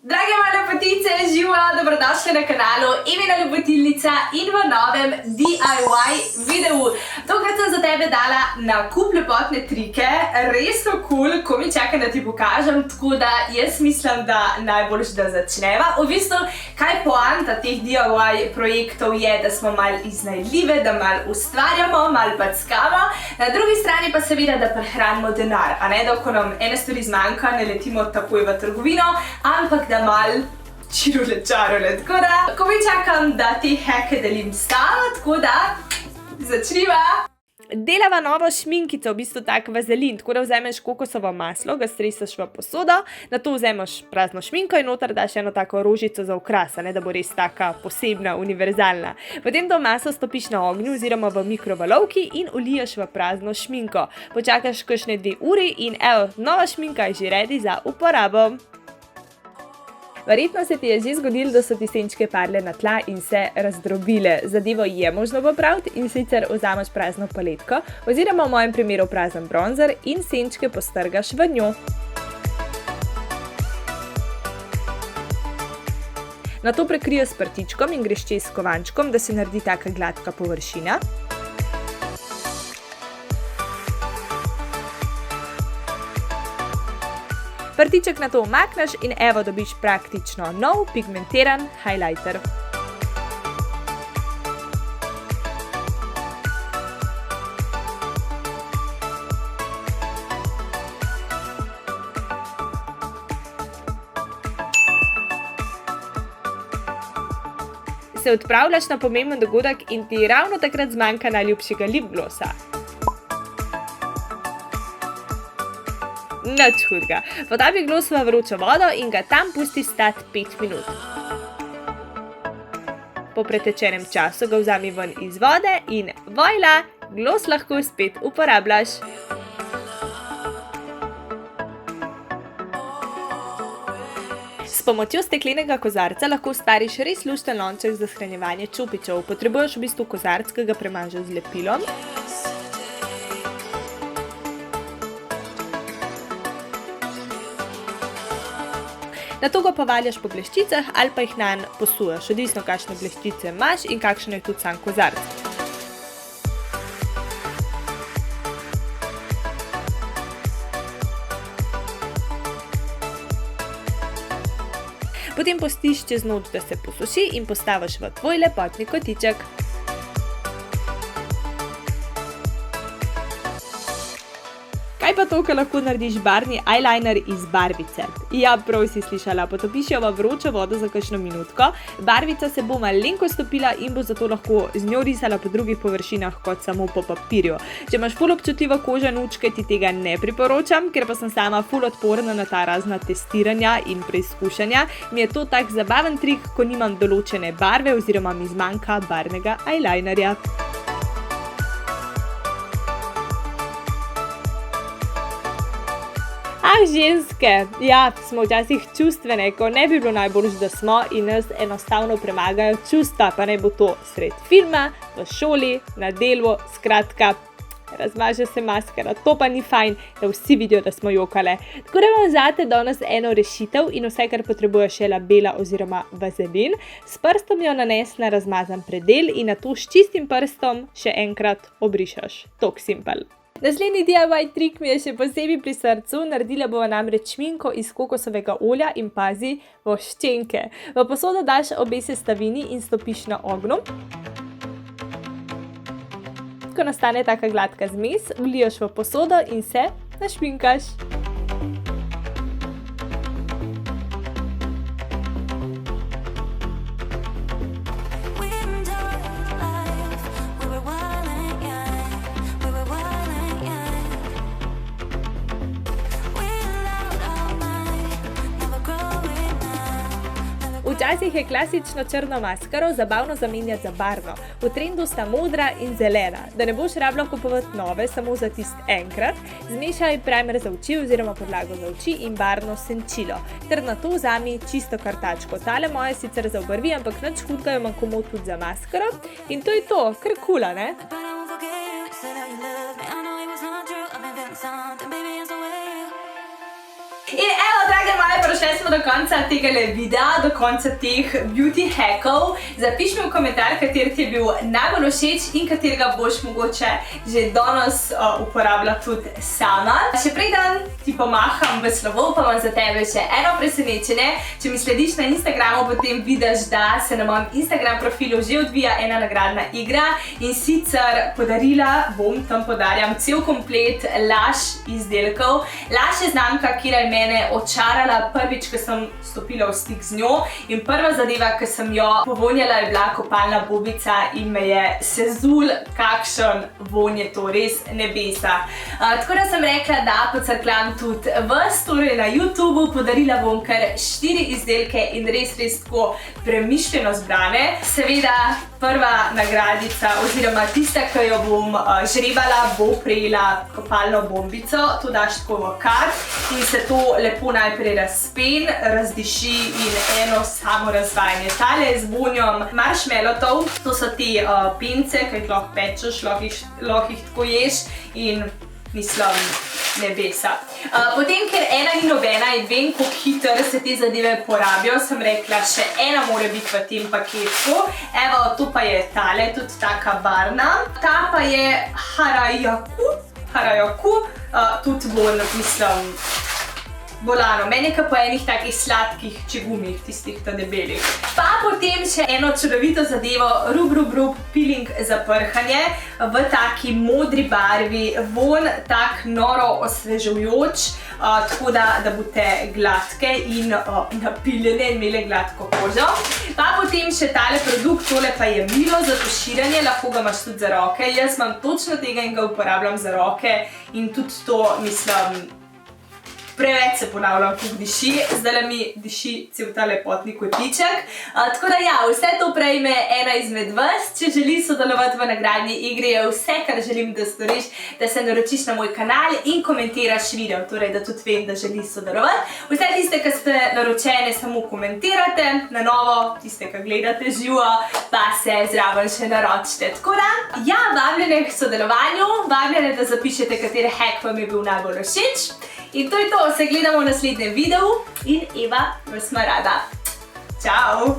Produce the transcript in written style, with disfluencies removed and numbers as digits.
Drage male potice, živo, dobrodošli na kanalu Emina Ljubotilnica in v novem DIY videu. Tokrat sem za tebe dala na kup lepotne trike, res so cool, ko mi čakam, da ti pokažem, tako da jaz mislim, da najboljš, da začneva. V bistvu, kaj poanta teh DIY projektov je, da smo malo iznajdljive, da malo ustvarjamo, malo packamo, na drugi strani pa seveda, da prehranimo denar, a ne, da ko nam ene stvari zmanjka, ne letimo takoj v trgovino, ampak da malo čirule. Tako da, ko mi čakam, da te heke delim s tabo, tako da začniva! Delava novo šminkico, v bistvu tak vazelin, tako da vzameš kokosovo maslo, ga streseš v posodo, nato vzameš prazno šminko in noter daš eno tako rožico za okras, ne, da bo res taka posebna, univerzalna. Potem to maslo stopiš na ognju oziroma v mikrovalovki in uliješ v prazno šminko. Počakaš kakšne 2 uri in evo, nova šminka je že ready za uporabo. Verjetno se ti je že zgodilo, da so ti senčke padle na tla in se razdrobile. Zadevo je možno popraviti in sicer vzameš prazno paletko oziroma v mojem primeru prazen bronzer in senčke postrgaš v njo. Nato prekriješ s prtičkom in greš čez s kovančkom, da se naredi taka gladka površina. Prtiček nato umakneš in evo dobiš praktično nov pigmentiran highlighter. Se odpravljaš na pomemben dogodek in ti ravno takrat zmanjka najljubšega lip glossa. Nič hudega. Podabi glos v vročo vodo in ga tam pusti stati 5 minut. Po pretečenem času ga vzami ven iz vode in vojla, glos lahko spet uporabljaš. S pomočjo steklenega kozarca lahko ustvariš res lušten lonček za shranjevanje čopičev. Potrebuješ v bistvu kozarec, ki ga premažeš z lepilom. Nato ga povaljaš po bleščicah ali pa jih nanj posuješ, odvisno kakšne bleščice imaš in kakšen je tudi sam kozarec. Potem pustiš čez noč, da se posuši in postaviš v tvoj lepotni kotiček. Kaj pa to, ko lahko narediš barvni eyeliner iz barvice? Ja, prav si slišala, potopiš jo v vročo vodo za kakšno minutko, barvica se bo malenko stopila in bo zato lahko z njo risala po drugih površinah kot samo po papirju. Če imaš ful občutljivo kožo nučke, ti tega ne priporočam, ker pa sem sama ful odporna na ta razna testiranja in preizkušanja. Mi je to tak zabaven trik, ko nimam določene barve oziroma mi zmanjka barvnega eyelinerja. Ah, ženske! Ja, smo včasih čustvene, ko ne bi bilo najboljš, da smo in nas enostavno premagajo čustva, pa naj bo to sred filma, v šoli, na delu, skratka, razmaže se maskara, to pa ni fajn, da vsi vidijo, da smo jokale. Tako da imam zate danes eno rešitev in vse, kar potrebuješ, je labela oziroma vazelin. S prstom jo nanes na razmazan predel in nato s čistim prstom še enkrat obrišeš. Tok simpel. Naslednji DIY trik mi je še posebej pri srcu, naredila bova namreč šminko iz kokosovega olja in pazi voščenke. V posodo daš obe sestavini in stopiš na ognju. Ko nastane taka gladka zmes, vliješ v posodo in se našminkaš. Včasih je klasično črno maskaro zabavno zamenjati za barvno. V trendu sta modra in zelena. Da ne boš rabila kupovati nove samo za tist enkrat, zmešaj primer za oči oziroma podlago za oči in barvno senčilo. Ter nato vzami čisto kartačko. Tale moja sicer za obrvi, ampak nič hudega, jo imam komot tudi za maskaro. In to je to, kar kula, ne? In evo, drage moje, prišli smo do konca tega videa, do konca teh beauty hackov. Zapiši mi v komentar, kateri ti je bil najbolj všeč in katerega boš mogoče že danes uporabila tudi sama. Še preden ti pomaham v slovo, pa imam za tebe še eno presenečenje. Če mi slediš na Instagramu, potem vidiš, da se na mojem Instagram profilu že odvija ena nagradna igra in sicer tam podarjam cel komplet Lush izdelkov. Lush je znamka, kjer je mene očarala prvič, ko sem stopila v stik z njo, in prva zadeva, ko sem jo povonjala, je bila kopalna bobica in me je sezul, kakšen vonj je to, res nebesa. Tako da sem rekla, da pocrklam tudi vas, torej na YouTubeu, podarila bom kar 4 izdelke in res tako premišljeno zbrane. Seveda, prva nagradica oziroma tista, ki jo bom žrebala, bo prejela kopalno bombico. To daš tako v kart in se to lepo najprej razpen, razdiši in eno samo razvajanje. Tale je z vonjom marshmallowov, to so te pence, ki jih lahko pečeš, lahko jih tako ješ in mislim, nebesa. Potem, ker ena ni nobena in vem, kako hitro se te zadeve porabijo, sem rekla, še ena mora biti v tem paketku. Evo, to pa je tale, tudi taka varna. Ta pa je Harajuku, tudi bolj, mislim, bolano. Meni je po enih takih sladkih čigumih, tistih ta debelih. Pa potem še eno čudovito zadevo, Rub peeling za prhanje v taki modri barvi, von tak noro osvežujoč, tako da boste gladke in napiljene in imele gladko kožo. Pa potem še tale produkt, tole pa je milo za tuširanje, lahko ga imaš tudi za roke. Jaz imam točno tega in ga uporabljam za roke in tudi to, mislim, preveč se ponavljam, kako diši, zdaj mi diši cel ta lepotni kotiček. Tako da ja, vse to prejme ena izmed vas. Če želiš sodelovati v nagradni igri, je vse, kar želim, da storiš, da se naročiš na moj kanal in komentiraš video, torej da tudi vem, da želiš sodelovati. Vse tiste, ki ste naročene, samo komentirate, na novo, tiste, ki gledate živo, pa se zraven še naročite. Tako da, ja, vabljene k sodelovanju, vabljene, da zapišete, kateri hack vam je bil najbolj všeč. In to je to, se gledamo v naslednjem videu in Eva vas ima rada. Čau!